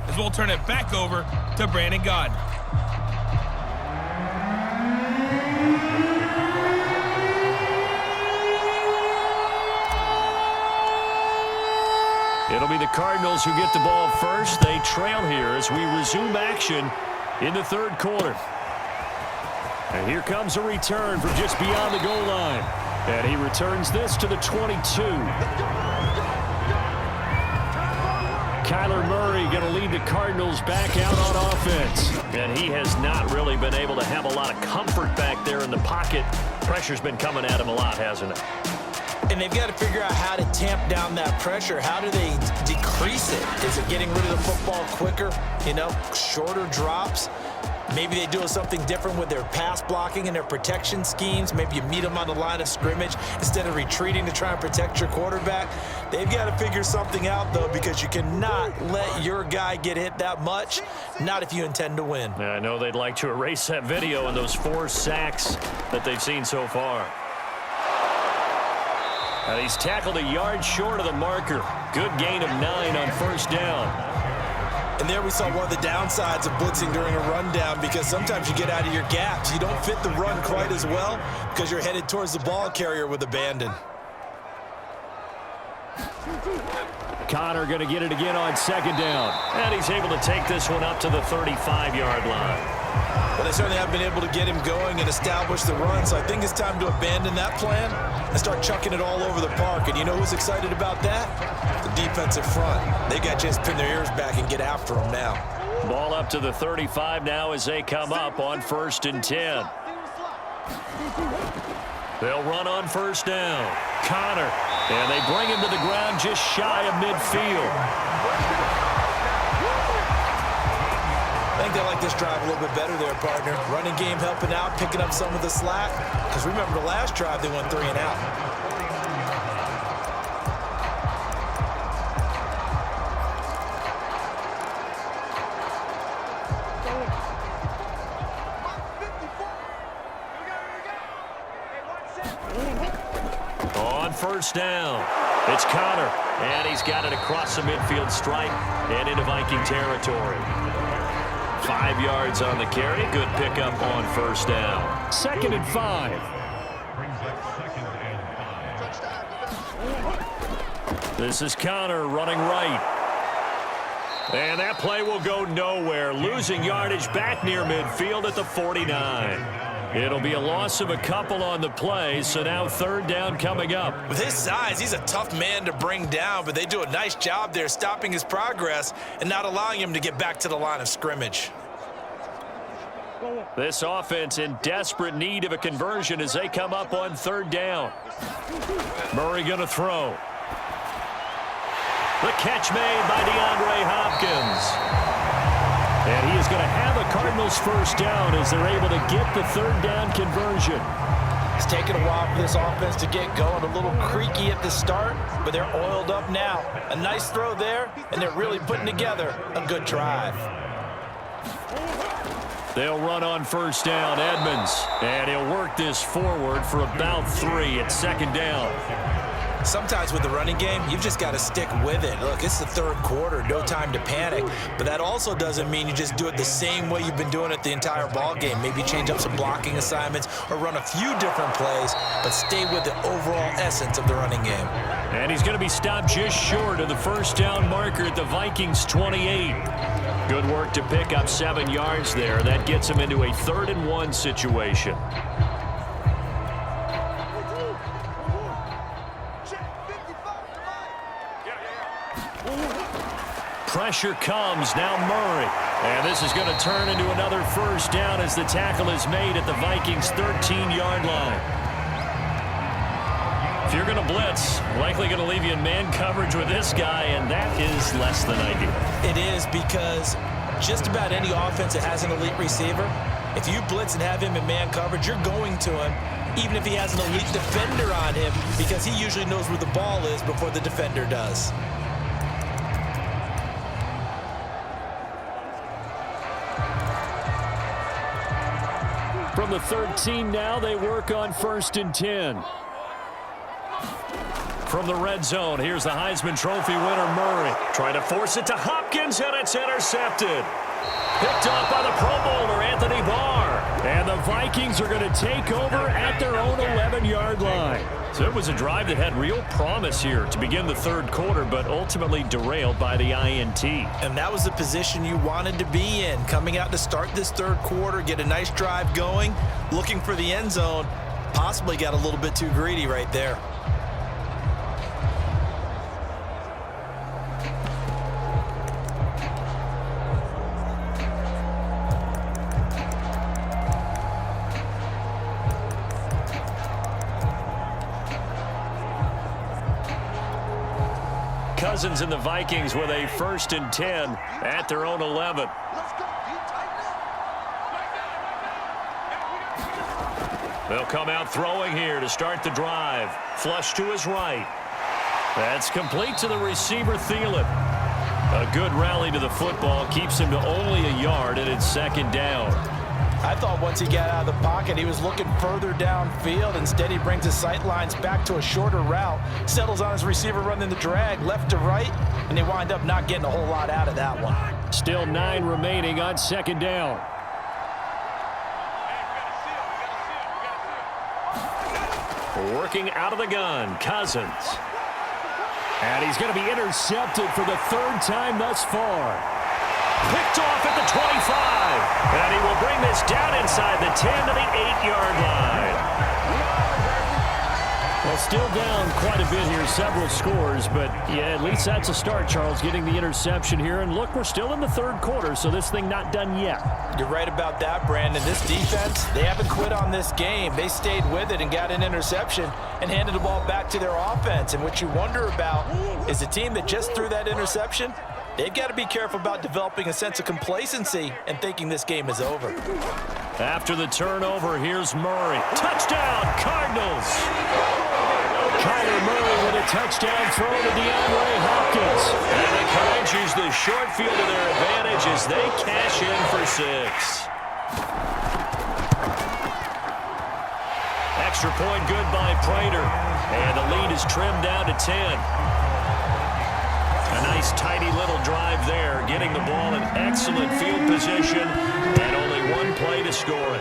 As we'll turn it back over to Brandon Gaudin. It'll be the Cardinals who get the ball first. They trail here as we resume action in the third quarter. And here comes a return from just beyond the goal line. And he returns this to the 22. Kyler Murray going to lead the Cardinals back out on offense. And he has not really been able to have a lot of comfort back there in the pocket. Pressure's been coming at him a lot, hasn't it? And they've got to figure out how to tamp down that pressure. How do they decrease it? Is it getting rid of the football quicker? Shorter drops? Maybe they do something different with their pass blocking and their protection schemes. Maybe you meet them on the line of scrimmage instead of retreating to try and protect your quarterback. They've got to figure something out, though, because you cannot let your guy get hit that much, not if you intend to win. I know they'd like to erase that video and those 4 sacks that they've seen so far. And he's tackled a yard short of the marker. Good gain of 9 on first down. And there we saw one of the downsides of blitzing during a rundown, because sometimes you get out of your gaps. You don't fit the run quite as well because you're headed towards the ball carrier with abandon. Connor going to get it again on second down. And he's able to take this one up to the 35-yard line. Well, they certainly have been able to get him going and establish the run, so I think it's time to abandon that plan and start chucking it all over the park. And you know who's excited about that? The defensive front. They got a chance to pin their ears back and get after him now. Ball up to the 35 now as they come up on 1st and 10. They'll run on first down. Connor. And they bring him to the ground just shy of midfield. I think they like this drive a little bit better there, partner. Running game helping out, picking up some of the slack. Because remember, the last drive, they went 3 and out. On first down, it's Connor. And he's got it across the midfield stripe and into Viking territory. 5 yards on the carry. Good pickup on first down. 2nd and 5. This is Connor running right. And that play will go nowhere. Losing yardage back near midfield at the 49. It'll be a loss of a couple on the play, so now 3rd down coming up. With his size, he's a tough man to bring down, but they do a nice job there stopping his progress and not allowing him to get back to the line of scrimmage. This offense in desperate need of a conversion as they come up on 3rd down. Murray going to throw. The catch made by DeAndre Hopkins. And he is going to have a Cardinals first down as they're able to get the 3rd down conversion. It's taken a while for this offense to get going. A little creaky at the start, but they're oiled up now. A nice throw there, and they're really putting together a good drive. They'll run on first down, Edmonds. And he'll work this forward for about 3 at 2nd down. Sometimes with the running game, you've just got to stick with it. Look, it's the 3rd quarter, no time to panic. But that also doesn't mean you just do it the same way you've been doing it the entire ball game. Maybe change up some blocking assignments or run a few different plays, but stay with the overall essence of the running game. And he's going to be stopped just short of the first down marker at the Vikings 28. Good work to pick up 7 yards there. That gets him into a 3rd and 1 situation. Pressure comes, now Murray. And this is going to turn into another first down as the tackle is made at the Vikings' 13-yard line. If you're going to blitz, likely going to leave you in man coverage with this guy, and that is less than ideal. It is, because just about any offense that has an elite receiver, if you blitz and have him in man coverage, you're going to him, even if he has an elite defender on him, because he usually knows where the ball is before the defender does. From the 13 now, they work on 1st and 10. From the red zone, here's the Heisman Trophy winner, Murray. Trying to force it to Hopkins, and it's intercepted. Picked off by the Pro Bowler, Anthony Barr. And the Vikings are going to take over at their own 11-yard line. So it was a drive that had real promise here to begin the third quarter, but ultimately derailed by the INT. And that was the position you wanted to be in, coming out to start this third quarter, get a nice drive going, looking for the end zone. Possibly got a little bit too greedy right there. Cousins and the Vikings with a 1st and 10 at their own 11. They'll come out throwing here to start the drive. Flush to his right. That's complete to the receiver, Thielen. A good rally to the football keeps him to only a yard, and it's 2nd down. I thought once he got out of the pocket, he was looking further downfield. Instead, he brings his sight lines back to a shorter route, settles on his receiver running the drag left to right, and they wind up not getting a whole lot out of that one. Still 9 remaining on 2nd down. Working out of the gun, Cousins. And he's going to be intercepted for the 3rd time thus far. Picked off at the 25. And he will bring this down inside the 10 to the 8-yard line. Well, still down quite a bit here, several scores, but yeah, at least that's a start, Charles, getting the interception here. And look, we're still in the third quarter, so this thing not done yet. You're right about that, Brandon. This defense, they haven't quit on this game. They stayed with it and got an interception and handed the ball back to their offense. And what you wonder about is the team that just threw that interception, they've got to be careful about developing a sense of complacency and thinking this game is over. After the turnover, here's Murray. Touchdown, Cardinals! Kyler Murray with a touchdown throw to DeAndre Hopkins. And the Cards use the short field to their advantage as they cash in for 6. Extra point good by Prater. And the lead is trimmed down to 10. A nice, tidy little drive there, getting the ball in excellent field position, and only one play to score it.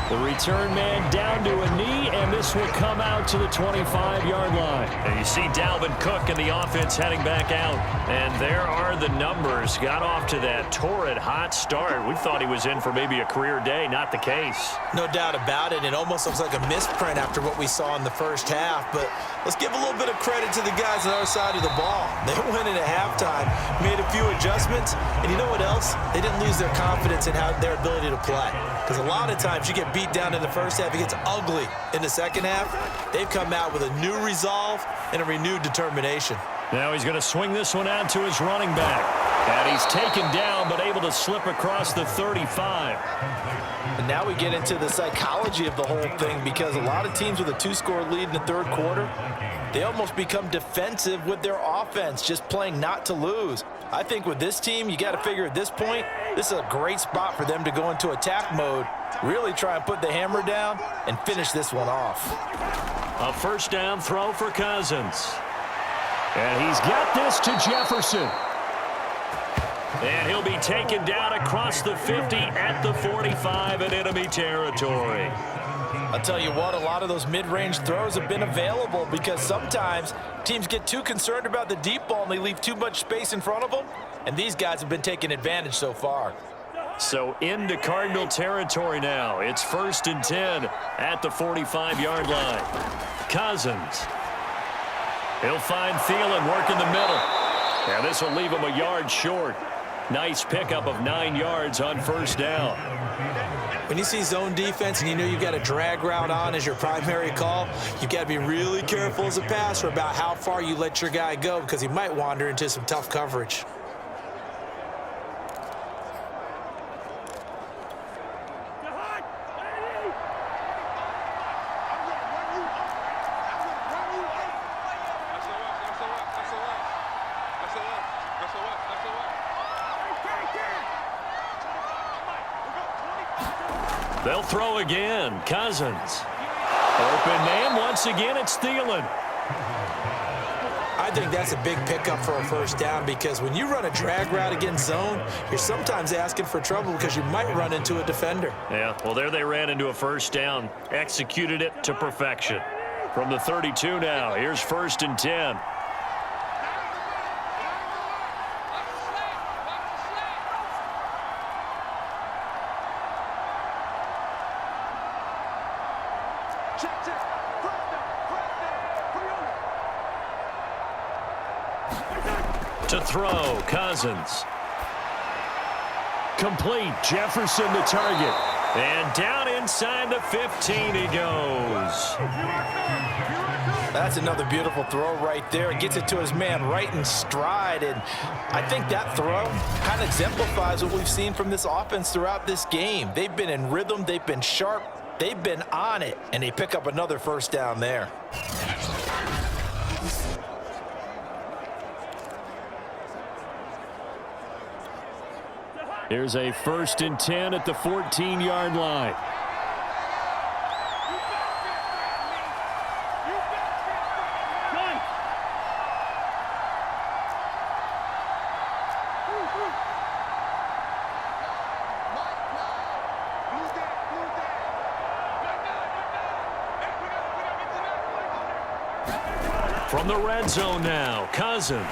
The return man down to a knee, and this will come out to the 25-yard line. And you see Dalvin Cook and the offense heading back out. And there are the numbers. Got off to that torrid hot start. We thought he was in for maybe a career day. Not the case. No doubt about it. It almost looks like a misprint after what we saw in the first half. But let's give a little bit of credit to the guys on the other side of the ball. They went in at halftime, made a few adjustments, and you know what else? They didn't lose their confidence in their ability to play. Because a lot of times you get beat down in the first half, it gets ugly in the second half. They've come out with a new resolve and a renewed determination. Now he's going to swing this one out to his running back. And he's taken down but able to slip across the 35. And now we get into the psychology of the whole thing, because a lot of teams with a 2-score lead in the third quarter, they almost become defensive with their offense, just playing not to lose. I think with this team, you got to figure at this point, this is a great spot for them to go into attack mode, really try and put the hammer down and finish this one off. A first down throw for Cousins. And he's got this to Jefferson. And he'll be taken down across the 50 at the 45 in enemy territory. I'll tell you what, a lot of those mid-range throws have been available because sometimes teams get too concerned about the deep ball and they leave too much space in front of them, and these guys have been taking advantage so far. So into Cardinal territory now. It's 1st and 10 at the 45-yard line. Cousins. He'll find Thielen working the middle. And this will leave him a yard short. Nice pickup of 9 yards on first down. When you see zone defense and you know you've got a drag route on as your primary call, you've got to be really careful as a passer about how far you let your guy go, because he might wander into some tough coverage. They'll throw again. Cousins. Open man once again. It's Thielen. I think that's a big pickup for a first down because when you run a drag route against zone, you're sometimes asking for trouble because you might run into a defender. Yeah, well, there they ran into a first down, executed it to perfection. From the 32 now, here's 1st and 10. To throw, Cousins. Complete, Jefferson the target. And down inside the 15 he goes. That's another beautiful throw right there. It gets it to his man right in stride. And I think that throw kind of exemplifies what we've seen from this offense throughout this game. They've been in rhythm. They've been sharp. They've been on it. And they pick up another first down there. Here's a 1st and 10 at the 14-yard line. From the red zone now, Cousins.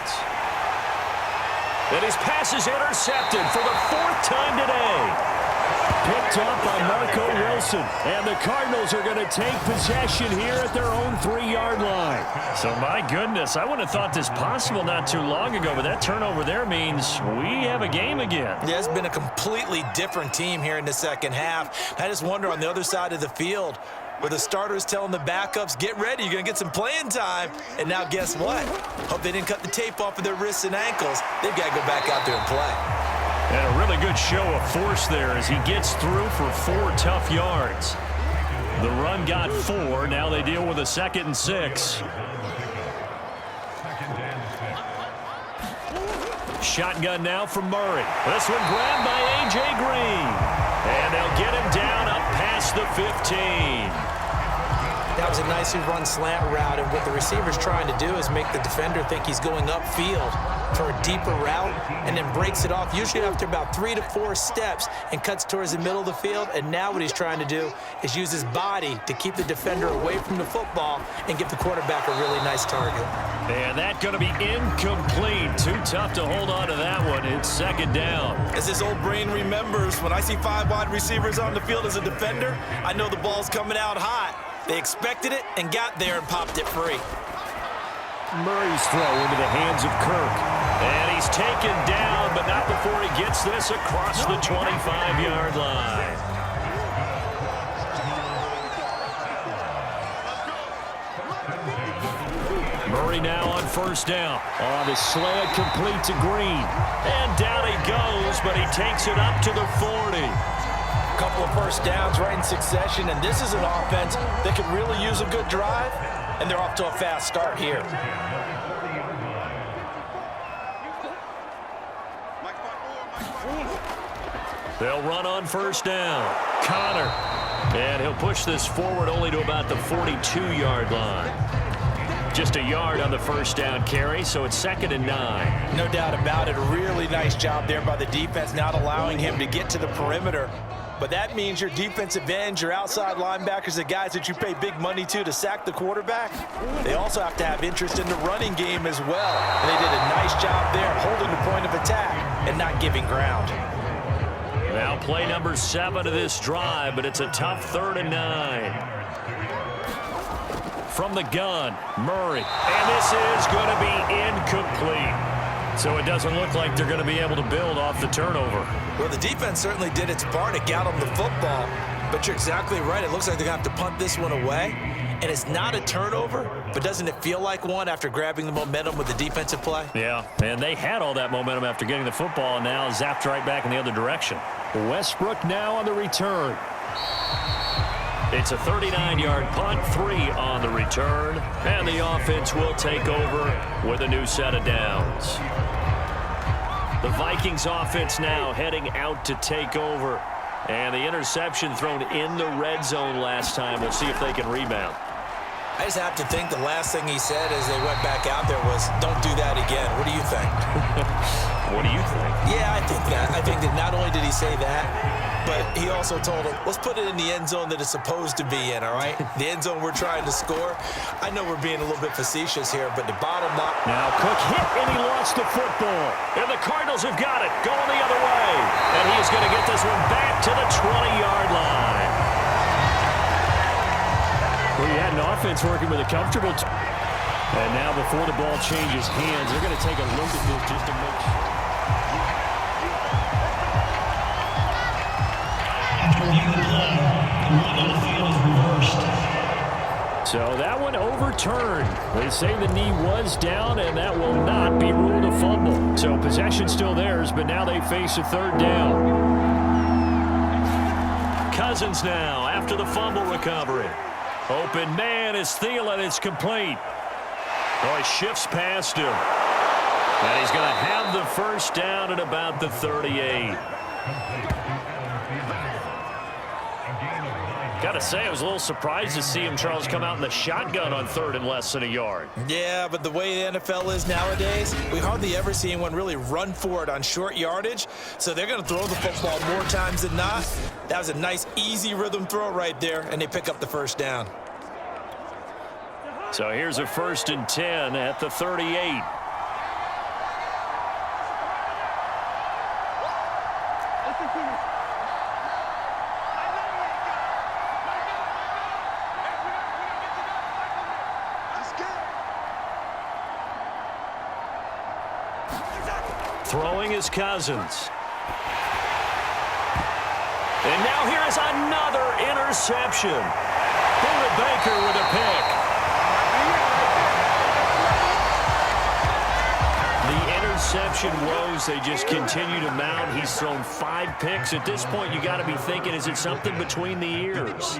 And his pass is intercepted for the 4th time today. Picked up by Marco Wilson. And the Cardinals are going to take possession here at their own 3-yard line. So, my goodness, I wouldn't have thought this possible not too long ago, but that turnover there means we have a game again. Yeah, it's been a completely different team here in the second half. I just wonder on the other side of the field, where the starters telling the backups, get ready, you're going to get some playing time. And now guess what? Hope they didn't cut the tape off of their wrists and ankles. They've got to go back out there and play. And a really good show of force there as he gets through for 4 tough yards. The run got 4. Now they deal with a 2nd and 6. Shotgun now from Murray. This one grabbed by A.J. Green. And they'll get him down up past the 15. That was a nicely run slant route, and what the receiver's trying to do is make the defender think he's going upfield for a deeper route and then breaks it off, usually after about 3 to 4 steps, and cuts towards the middle of the field. And now what he's trying to do is use his body to keep the defender away from the football and give the quarterback a really nice target. And that's going to be incomplete. Too tough to hold on to that one. It's 2nd down. As his old brain remembers, when I see 5 wide receivers on the field as a defender, I know the ball's coming out hot. They expected it and got there and popped it free. Murray's throw into the hands of Kirk. And he's taken down, but not before he gets this across the 25-yard line. Murray now on 1st down. On the slant, complete to Green. And down he goes, but he takes it up to the 40. Couple of first downs right in succession, and this is an offense that could really use a good drive, and they're off to a fast start here. They'll run on 1st down. Connor. And he'll push this forward only to about the 42-yard line. Just a yard on the 1st down carry, so it's 2nd and 9. No doubt about it. A really nice job there by the defense, not allowing him to get to the perimeter. But that means your defensive ends, your outside linebackers, the guys that you pay big money to sack the quarterback, they also have to have interest in the running game as well. And they did a nice job there holding the point of attack and not giving ground. Now play number 7 of this drive, but it's a tough 3rd and 9. From the gun, Murray. And this is going to be incomplete. So it doesn't look like they're going to be able to build off the turnover. Well, the defense certainly did its part to get them the football. But you're exactly right. It looks like they're going to have to punt this one away. And it's not a turnover, but doesn't it feel like one after grabbing the momentum with the defensive play? Yeah, and they had all that momentum after getting the football, and now zapped right back in the other direction. Westbrook now on the return. It's a 39-yard punt, 3 on the return, and the offense will take over with a new set of downs. The Vikings offense now heading out to take over, and the interception thrown in the red zone last time. We'll see if they can rebound. I just have to think the last thing he said as they went back out there was, don't do that again. What do you think? What do you think? Yeah, I think that. I think that not only did he say that, but he also told him, let's put it in the end zone that it's supposed to be in, all right? The end zone we're trying to score. I know we're being a little bit facetious here, but the bottom line. Now Cook hit, and he lost the football. And the Cardinals have got it, going the other way. And he is going to get this one back to the 20-yard line. Well, you had an offense working with a comfortable. And now before the ball changes hands, they're going to take a look at this just to make sure. So that one overturned. They say the knee was down, and that will not be ruled a fumble. So possession still theirs, but now they face a third down. Cousins now after the fumble recovery. Open man is Thielen. It's complete. Oh, he shifts past him. And he's going to have the first down at about the 38. Got to say, I was a little surprised to see him, Charles, come out in the shotgun on third and less than a yard. Yeah, but the way the NFL is nowadays, we hardly ever see anyone really run for it on short yardage. So they're going to throw the football more times than not. That was a nice, easy rhythm throw right there, and they pick up the first down. So here's a 1st and 10 at the 38. Throwing is Cousins. And now here is another interception. Buda Baker with a pick. The interception woes, they just continue to mount. He's thrown 5 picks. At this point, you got to be thinking, is it something between the ears?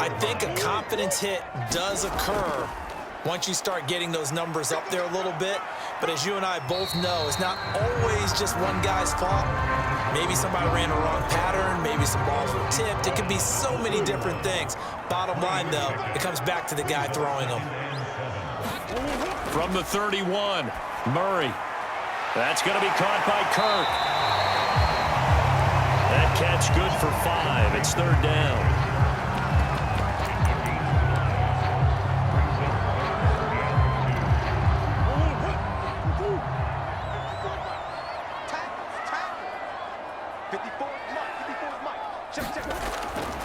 I think a confidence hit does occur once you start getting those numbers up there a little bit. But as you and I both know, it's not always just one guy's fault. Maybe somebody ran a wrong pattern. Maybe some balls were tipped. It could be so many different things. Bottom line, though, it comes back to the guy throwing them. From the 31, Murray. That's going to be caught by Kirk. That catch good for 5. It's third down.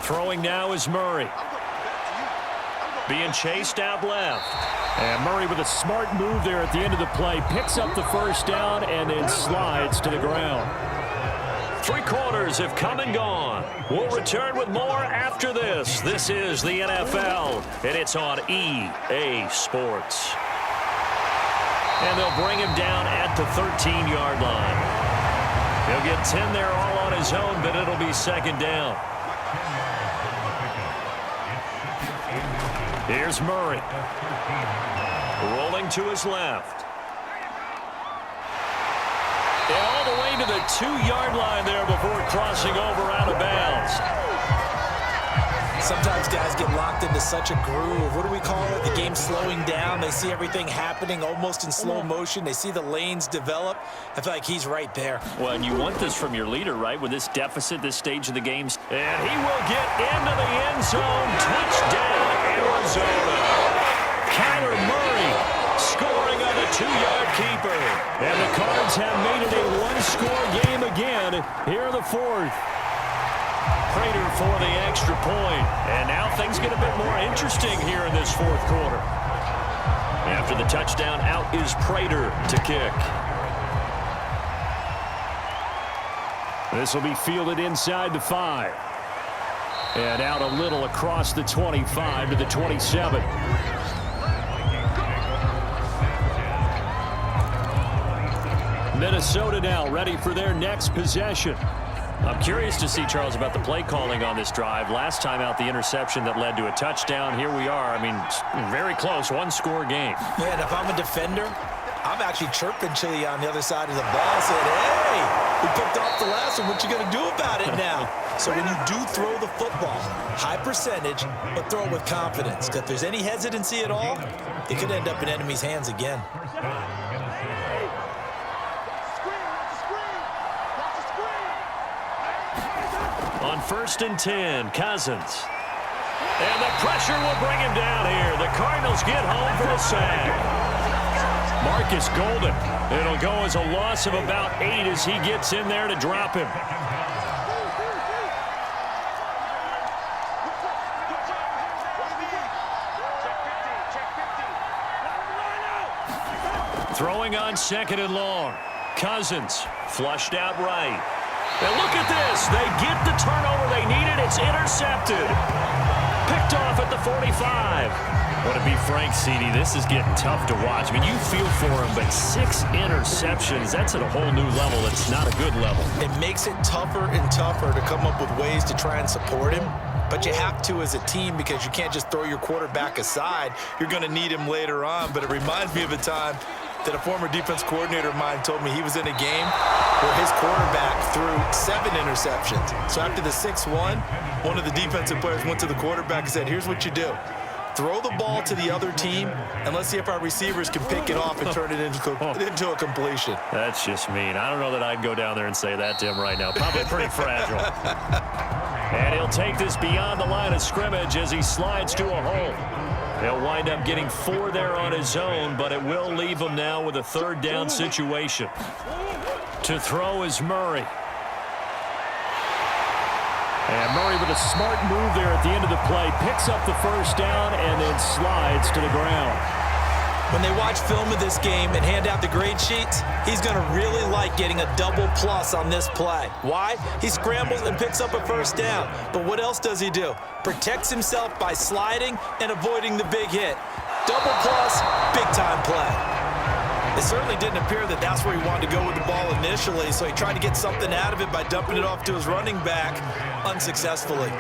Throwing now is Murray. Being chased out left. And Murray with a smart move there at the end of the play. Picks up the first down and then slides to the ground. 3 quarters have come and gone. We'll return with more after this. This is the NFL, and it's on EA Sports. And they'll bring him down at the 13-yard line. He'll get 10 there all on his own, but it'll be second down. Here's Murray. Rolling to his left. And all the way to the 2-yard line there before crossing over out of bounds. Sometimes guys get locked into such a groove. What do we call it? The game slowing down. They see everything happening almost in slow motion. They see the lanes develop. I feel like he's right there. Well, and you want this from your leader, right? With this deficit, this stage of the game. And he will get into the end zone. Touchdown, Arizona. Kyler Murray scoring on the 2-yard keeper. And the Cards have made it a 1-score game again here in the 4th. Prater for the extra point. And now things get a bit more interesting here in this 4th quarter. After the touchdown, out is Prater to kick. This will be fielded inside the 5. And out a little across the 25 to the 27. Minnesota now ready for their next possession. I'm curious to see, Charles, about the play calling on this drive. Last time out, the interception that led to a touchdown. Here we are. I mean, very close, 1-score game. Yeah, and if I'm a defender, I'm actually chirping Chili on the other side of the ball, saying, hey, we picked off the last one. What you going to do about it now? So when you do throw the football, high percentage, but throw it with confidence. Because if there's any hesitancy at all, it could end up in enemy's hands again. On 1st and 10, Cousins. And the pressure will bring him down here. The Cardinals get home for the sack. Marcus Golden. It'll go as a loss of about 8 as he gets in there to drop him. Throwing on 2nd and long. Cousins flushed out right. And look at this. They get the turnover they needed. It's intercepted. Picked off at the 45. Well, to be frank, CD, this is getting tough to watch. I mean, you feel for him, but 6 interceptions, that's at a whole new level. It's not a good level. It makes it tougher and tougher to come up with ways to try and support him. But you have to as a team because you can't just throw your quarterback aside. You're going to need him later on. But it reminds me of a time that a former defense coordinator of mine told me he was in a game where his quarterback threw 7 interceptions. So after the 6-1, one of the defensive players went to the quarterback and said, here's what you do. Throw the ball to the other team, and let's see if our receivers can pick it off and turn it into a completion. That's just mean. I don't know that I'd go down there and say that to him right now. Probably pretty fragile. And he'll take this beyond the line of scrimmage as he slides to a hole. He'll wind up getting 4 there on his own, but it will leave him now with a 3rd down situation. To throw is Murray. And Murray with a smart move there at the end of the play. Picks up the 1st down and then slides to the ground. When they watch film of this game and hand out the grade sheets, he's going to really like getting a double plus on this play. Why? He scrambles and picks up a 1st down. But what else does he do? Protects himself by sliding and avoiding the big hit. Double plus, big-time play. It certainly didn't appear that that's where he wanted to go with the ball initially, so he tried to get something out of it by dumping it off to his running back unsuccessfully.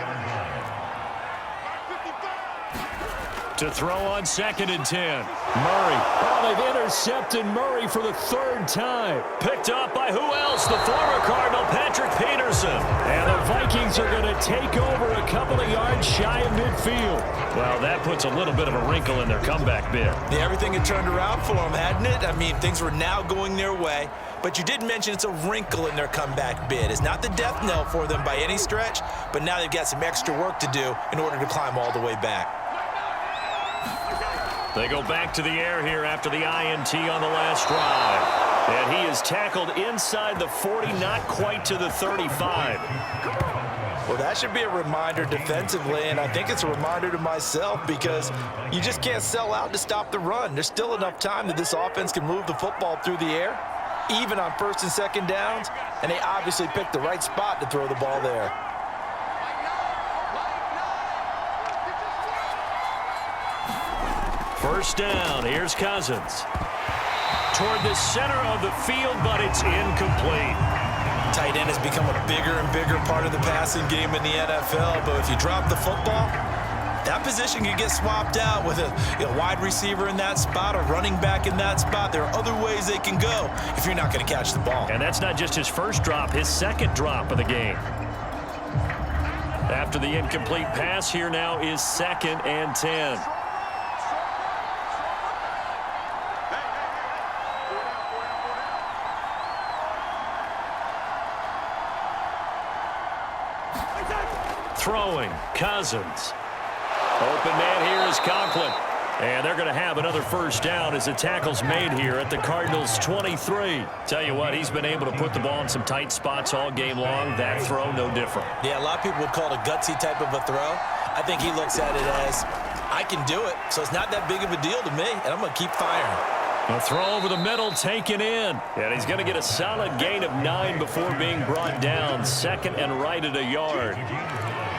To throw on 2nd and 10. Murray. Oh, they've intercepted Murray for the 3rd time. Picked up by who else? The former Cardinal, Patrick Peterson. And the Vikings are going to take over a couple of yards shy of midfield. Well, that puts a little bit of a wrinkle in their comeback bid. Yeah, everything had turned around for them, hadn't it? I mean, things were now going their way. But you did mention it's a wrinkle in their comeback bid. It's not the death knell for them by any stretch, but now they've got some extra work to do in order to climb all the way back. They go back to the air here after the INT on the last drive. And he is tackled inside the 40, not quite to the 35. Well, that should be a reminder defensively, and I think it's a reminder to myself because you just can't sell out to stop the run. There's still enough time that this offense can move the football through the air, even on 1st and 2nd downs, and they obviously picked the right spot to throw the ball there. First down, here's Cousins. Toward the center of the field, but it's incomplete. Tight end has become a bigger and bigger part of the passing game in the NFL, but if you drop the football, that position can get swapped out with a wide receiver in that spot, a running back in that spot. There are other ways they can go if you're not going to catch the ball. And that's not just his 1st drop, his 2nd drop of the game. After the incomplete pass, here now is 2nd and 10. Throwing, Cousins. Open man here is Conklin. And they're going to have another 1st down as the tackle's made here at the Cardinals' 23. Tell you what, he's been able to put the ball in some tight spots all game long. That throw, no different. Yeah, a lot of people would call it a gutsy type of a throw. I think he looks at it as, I can do it, so it's not that big of a deal to me, and I'm going to keep firing. A throw over the middle, taken in. And he's going to get a solid gain of 9 before being brought down. 2nd and right at a yard.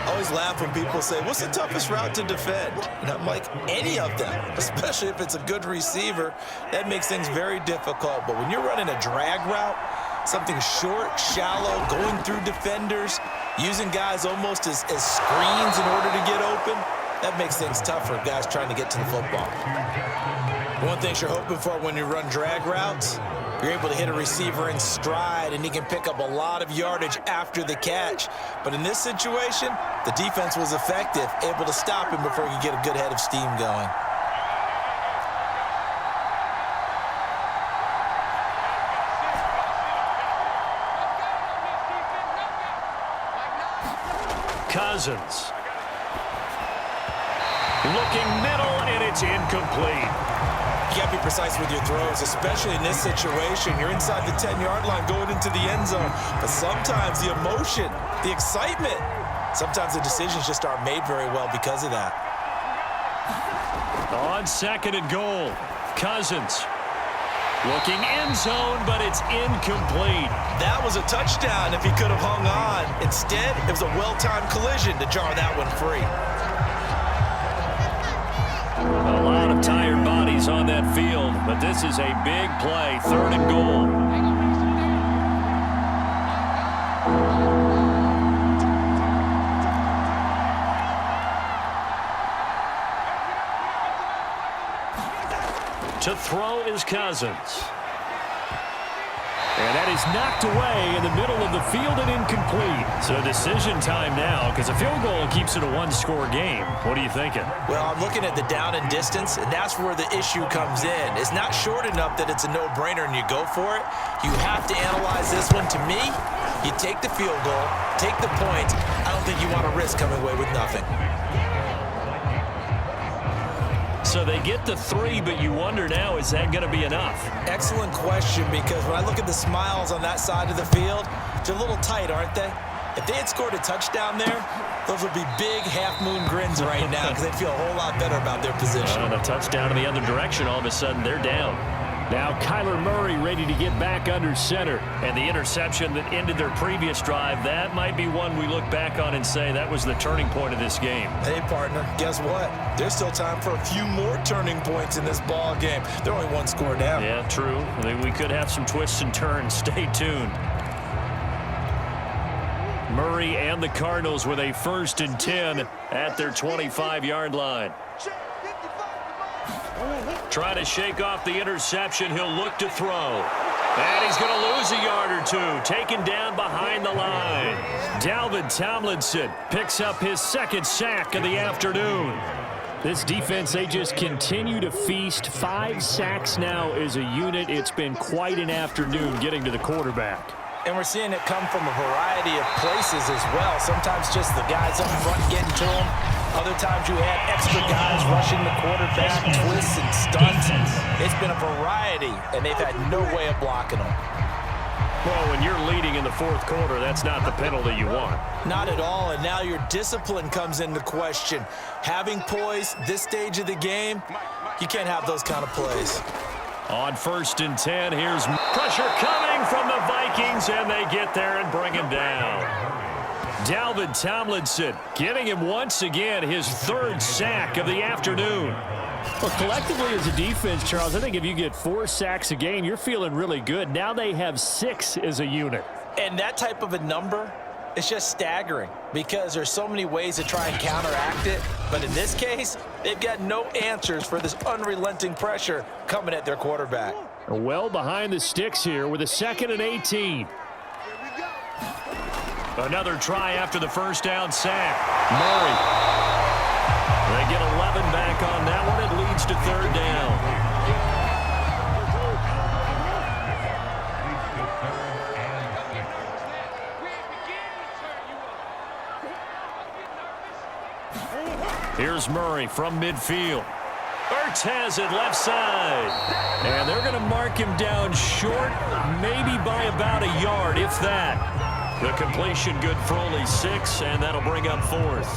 I always laugh when people say, what's the toughest route to defend? And I'm like, any of them, especially if it's a good receiver. That makes things very difficult. But when you're running a drag route, something short, shallow, going through defenders, using guys almost as screens in order to get open, that makes things tough for guys trying to get to the football. One thing you're hoping for when you run drag routes, you're able to hit a receiver in stride, and he can pick up a lot of yardage after the catch. But in this situation, the defense was effective, able to stop him before he could get a good head of steam going. Cousins. Looking middle, and it's incomplete. You got to be precise with your throws, especially in this situation. You're inside the 10-yard line going into the end zone. But sometimes the emotion, the excitement, sometimes the decisions just aren't made very well because of that. On 2nd and goal, Cousins. Looking end zone, but it's incomplete. That was a touchdown if he could have hung on. Instead, it was a well-timed collision to jar that one free. A lot of tired bodies on that field, but this is a big play, 3rd and goal. To throw is Cousins. And that is knocked away in the middle of the field and incomplete. So decision time now, because a field goal keeps it a one-score game. What are you thinking? Well, I'm looking at the down and distance, and that's where the issue comes in. It's not short enough that it's a no-brainer and you go for it. You have to analyze this one. To me, you take the field goal, take the points. I don't think you want to risk coming away with nothing. So they get the 3, but you wonder now, is that going to be enough? Excellent question, because when I look at the smiles on that side of the field, they're a little tight, aren't they? If they had scored a touchdown there, those would be big half-moon grins right now because they'd feel a whole lot better about their position. And a touchdown in the other direction, all of a sudden they're down. Now Kyler Murray ready to get back under center. And the interception that ended their previous drive, that might be one we look back on and say that was the turning point of this game. Hey, partner, guess what? There's still time for a few more turning points in this ball game. They're only one score down. Yeah, true. I mean, we could have some twists and turns. Stay tuned. Murray and the Cardinals with a 1st and 10 at their 25-yard line. Try to shake off the interception. He'll look to throw. And he's going to lose a yard or two. Taken down behind the line. Dalvin Tomlinson picks up his 2nd sack of the afternoon. This defense, they just continue to feast. 5 sacks now as a unit. It's been quite an afternoon getting to the quarterback. And we're seeing it come from a variety of places as well. Sometimes just the guys up front getting to him. Other times you had extra guys rushing the quarterback, twists and stunts. It's been a variety, and they've had no way of blocking them. Well, when you're leading in the 4th quarter, that's not the penalty you want. Not at all, and now your discipline comes into question. Having poise this stage of the game, you can't have those kind of plays. On 1st and 10, here's pressure coming from the Vikings, and they get there and bring him down. Dalvin Tomlinson getting him once again his 3rd sack of the afternoon. Well, collectively as a defense, Charles, I think if you get 4 sacks a game, you're feeling really good. Now they have 6 as a unit. And that type of a number, it's just staggering because there's so many ways to try and counteract it. But in this case, they've got no answers for this unrelenting pressure coming at their quarterback. Well behind the sticks here with a 2nd and 18. Another try after the 1st down sack. Murray. They get 11 back on that one. It leads to 3rd down. Here's Murray from midfield. Ertz has it left side. And they're going to mark him down short, maybe by about a yard, if that. The completion good for only 6, and that'll bring up 4th.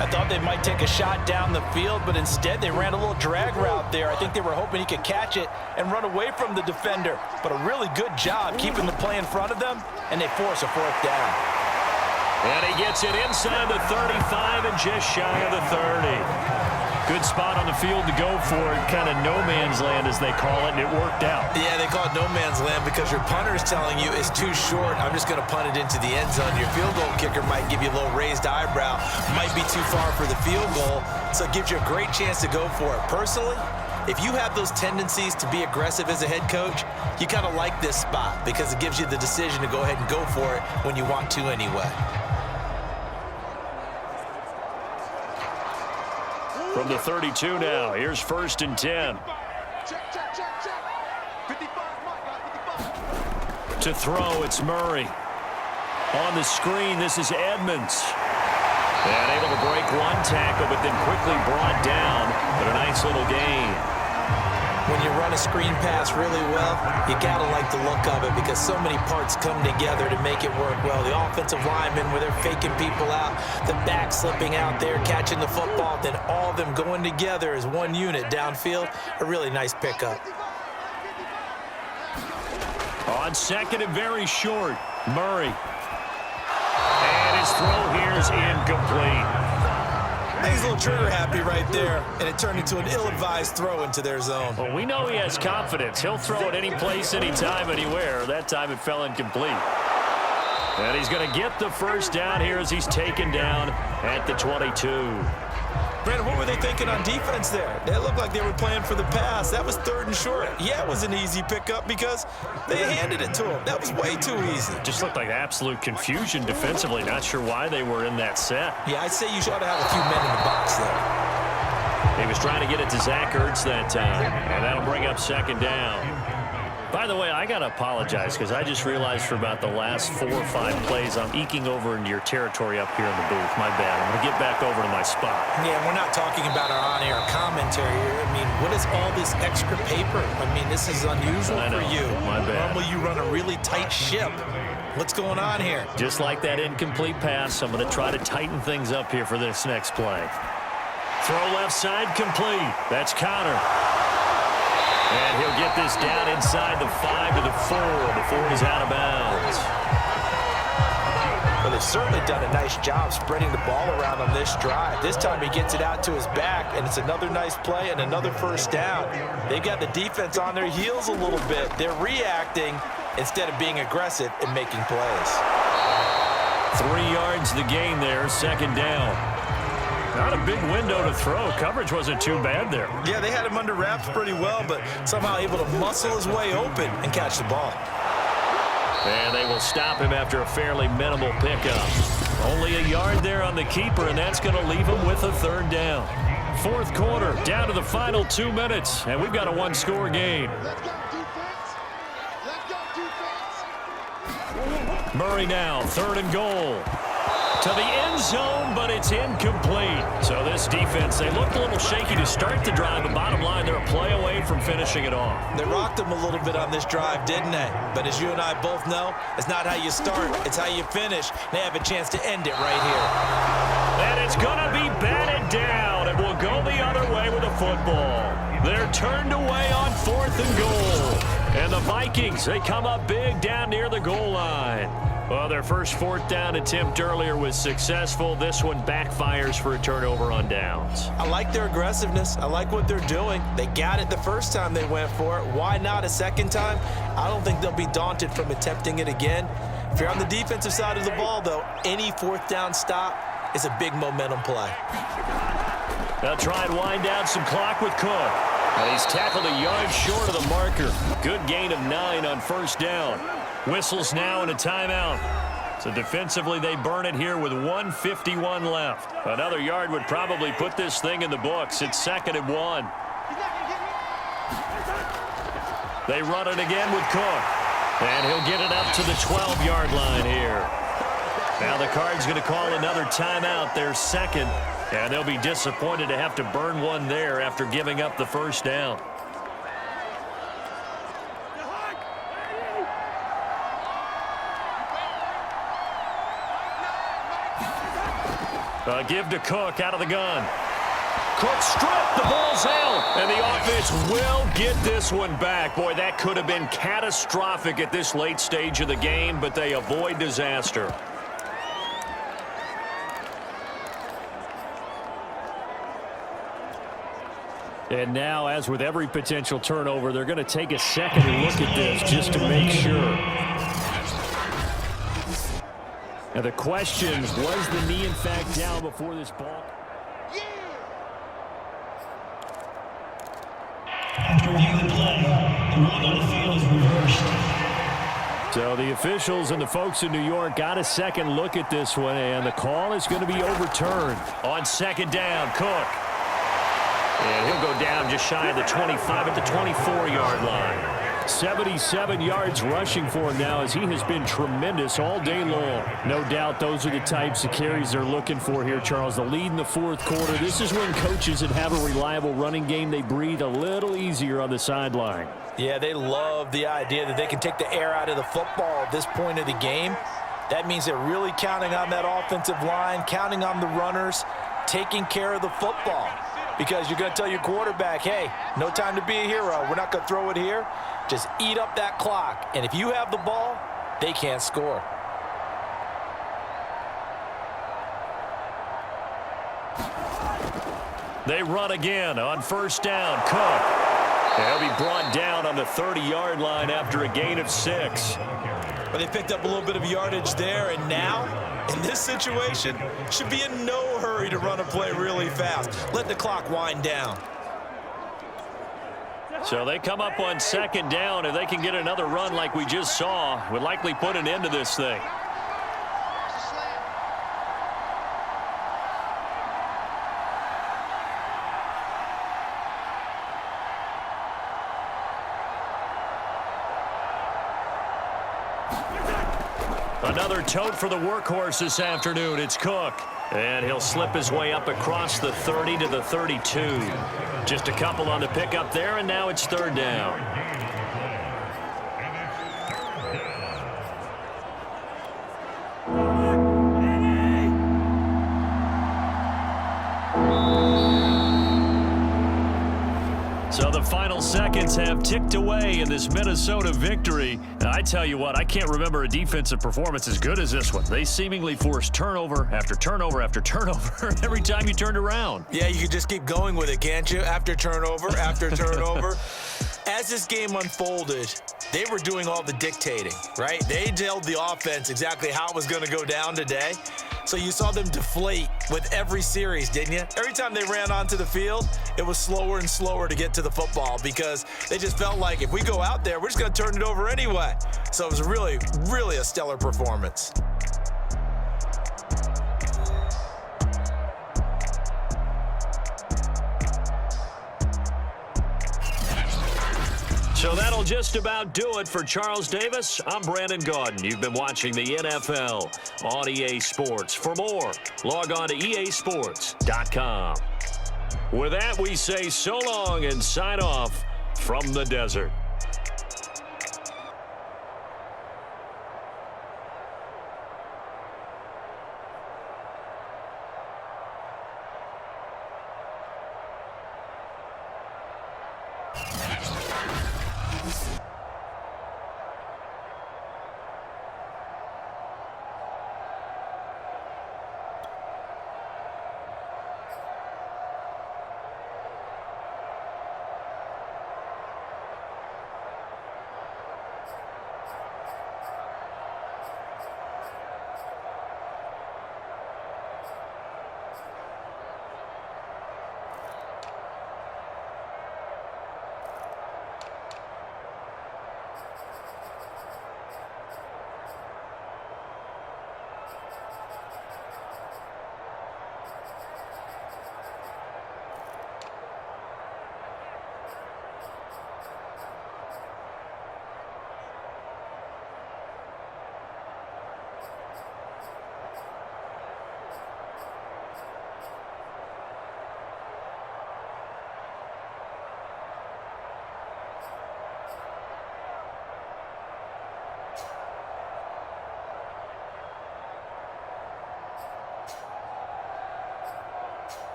I thought they might take a shot down the field, but instead they ran a little drag route there. I think they were hoping he could catch it and run away from the defender. But a really good job keeping the play in front of them, and they force a 4th down. And he gets it inside the 35 and just shy of the 30. Good spot on the field to go for it, kind of no man's land as they call it, and it worked out. Yeah, they call it no man's land because your punter is telling you it's too short. I'm just going to punt it into the end zone. Your field goal kicker might give you a little raised eyebrow, might be too far for the field goal, so it gives you a great chance to go for it. Personally, If you have those tendencies to be aggressive as a head coach, you kind of like this spot because it gives you the decision to go ahead and go for it when you want to anyway. From the 32 now, here's 1st and 10. To throw, it's Murray. On the screen, this is Edmonds. And able to break one tackle, but then quickly brought down. But a nice little gain. When you run a screen pass really well, you got to like the look of it because so many parts come together to make it work well. The offensive linemen, where they're faking people out, the back slipping out there, catching the football, then all of them going together as one unit downfield. A really nice pickup. On 2nd and very short, Murray. And his throw here is incomplete. He's a little trigger happy right there, and it turned into an ill-advised throw into their zone. Well, we know he has confidence. He'll throw it any place, anytime, anywhere. That time it fell incomplete. And he's going to get the 1st down here as he's taken down at the 22. Brandon, what were they thinking on defense there? They looked like they were playing for the pass. That was 3rd and short. Yeah, it was an easy pickup because they handed it to him. That was way too easy. Just looked like absolute confusion defensively. Not sure why they were in that set. Yeah, I'd say you should have a few men in the box there. He was trying to get it to Zach Ertz that time, and that'll bring up 2nd down. By the way, I got to apologize because I just realized for about the last 4 or 5 plays, I'm eking over into your territory up here in the booth. My bad. I'm going to get back over to my spot. Yeah, we're not talking about our on-air commentary here. I mean, what is all this extra paper? I mean, this is unusual for you. My bad. Normally you run a really tight ship. What's going on here? Just like that incomplete pass, I'm going to try to tighten things up here for this next play. Throw left side complete. That's Connor. And he'll get this down inside the 5 to the 4 before he's out of bounds. Well, they've certainly done a nice job spreading the ball around on this drive. This time he gets it out to his back, and it's another nice play and another 1st down. They've got the defense on their heels a little bit. They're reacting instead of being aggressive and making plays. 3 yards the gain there, 2nd down. Not a big window to throw. Coverage wasn't too bad there. Yeah, they had him under wraps pretty well, but somehow able to muscle his way open and catch the ball. And they will stop him after a fairly minimal pickup. Only a yard there on the keeper, and that's going to leave him with a 3rd down. 4th quarter, down to the final 2 minutes, and we've got a 1-score game. Murray now, 3rd and goal. To the end zone, but it's incomplete. So this defense, they looked a little shaky to start the drive, but bottom line, they're a play away from finishing it off. They rocked them a little bit on this drive, didn't they? But as you and I both know, it's not how you start, it's how you finish. They have a chance to end it right here. And it's going to be batted down, and will go the other way with a football. They're turned away on 4th and goal. And the Vikings, they come up big down near the goal line. Well, their first 4th down attempt earlier was successful. This one backfires for a turnover on downs. I like their aggressiveness. I like what they're doing. They got it the first time they went for it. Why not a second time? I don't think they'll be daunted from attempting it again. If you're on the defensive side of the ball, though, any 4th down stop is a big momentum play. They'll try and wind down some clock with Cook. And he's tackled a yard short of the marker. Good gain of 9 on 1st down. Whistles now and a timeout. So defensively, they burn it here with 1:51 left. Another yard would probably put this thing in the books. It's 2nd and 1. They run it again with Cook. And he'll get it up to the 12-yard line here. Now the Cards going to call another timeout, their 2nd. And they'll be disappointed to have to burn one there after giving up the 1st down. Give to Cook out of the gun. Cook stripped. The ball's out. And the offense will get this one back. Boy, that could have been catastrophic at this late stage of the game, but they avoid disaster. And now, as with every potential turnover, they're going to take a second look at this just to make sure. Now the question, was the knee in fact down before this ball? review the play. The rule on the field is reversed. So the officials and the folks in New York got a second look at this one, and the call is going to be overturned. On second down, Cook. And he'll go down just shy of the 25 at the 24-yard line. 77 yards rushing for him now, as he has been tremendous all day long. No doubt those are the types of carries they're looking for here, Charles. The lead in the fourth quarter. This is when coaches that have a reliable running game, they breathe a little easier on the sideline. Yeah, they love the idea that they can take the air out of the football at this point of the game. That means they're really counting on that offensive line, counting on the runners, taking care of the football. Because you're going to tell your quarterback, hey, no time to be a hero. We're not going to throw it here. Just eat up that clock. And if you have the ball, they can't score. They run again on first down. Cook. They'll be brought down on the 30-yard line after a gain of 6. But they picked up a little bit of yardage there, and now, in this situation, should be in no hurry to run a play really fast. Let the clock wind down. So they come up on second down. If they can get another run like we just saw, would likely put an end to this thing. Another tote for the workhorse this afternoon. It's Cook. And he'll slip his way up across the 30 to the 32. Just a couple on the pickup there, and now it's third down. So the final seconds have ticked away in this Minnesota victory. And I tell you what, I can't remember a defensive performance as good as this one. They seemingly forced turnover after turnover after turnover every time you turned around. Yeah, you can just keep going with it, can't you? After turnover, after turnover. As this game unfolded, they were doing all the dictating, right? They told the offense exactly how it was going to go down today. So you saw them deflate with every series, didn't you? Every time they ran onto the field, it was slower and slower to get to the football because they just felt like if we go out there, we're just going to turn it over anyway. So it was really, really a stellar performance. So that'll just about do it for Charles Davis. I'm Brandon Gaudin. You've been watching the NFL on EA Sports. For more, log on to easports.com. With that, we say so long and sign off from the desert.